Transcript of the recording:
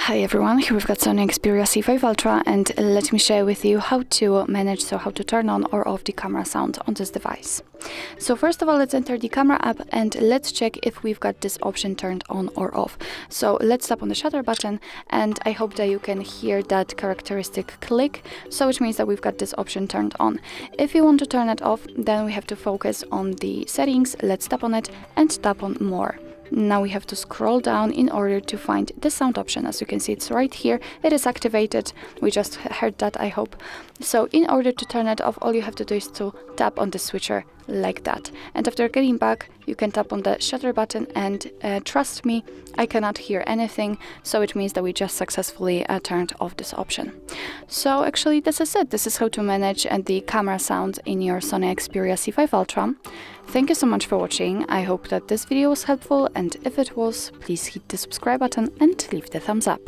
Hi everyone, here we've got SONY Xperia C5 Ultra, and let me share with you how to manage, how to turn on or off the camera sound on this device. So first of all, let's enter the camera app and let's check if we've got this option turned on or off. So let's tap on the shutter button, and I hope that you can hear that characteristic click, so which means that we've got this option turned on. If you want to turn it off, then we have to focus on the settings. Let's tap on it and tap on more. Now we have to scroll down in order to find the sound option. As you can see, it's right here. It is activated. We just heard that, I hope. So in order to turn it off, all you have to do is to tap on the switcher like that. And after getting back, you can tap on the shutter button, and trust me, I cannot hear anything. So it means that we just successfully turned off this option. So actually, this is it. This is how to manage the camera sound in your SONY Xperia C5 Ultra. Thank you so much for watching. I hope that this video was helpful, and if it was, please hit the subscribe button and leave the thumbs up.